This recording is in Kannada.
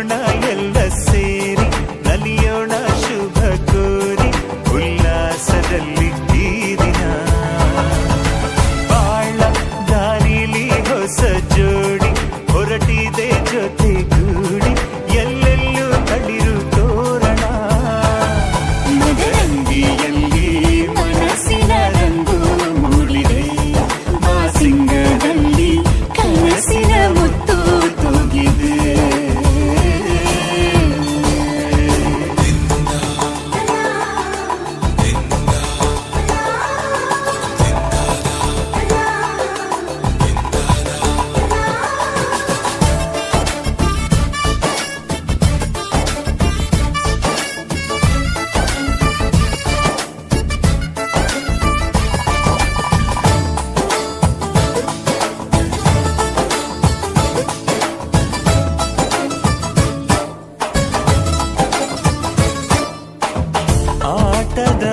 ಕುಣಿಯೋಣ ಎಲ್ಲ ಸೇರಿ ನಲಿಯೋಣ ಶುಭ ಕೋರಿ ಉಲ್ಲಾಸದಲ್ಲಿ ಈ ದಿನ ಬಾಳ ದಾರಿಲಿ ಹೊಸ ಜೋಡಿ ಹೊರಟಿದೆ ಜೊತೆಗೂಡಿ ಎಲ್ಲೆಲ್ಲೂ ತಳಿರು ತೋರಣ ಮದರಂಗಿಯಲ್ಲಿ ಮನಸ್ಸಿನ ರಂಗು ಮೂಡಿದೆ ಬಾಸಿಂಗದಲ್ಲಿ ಕನಸಿನ ಮುತ್ತು ತೂಗಿದೆ ಆಟದ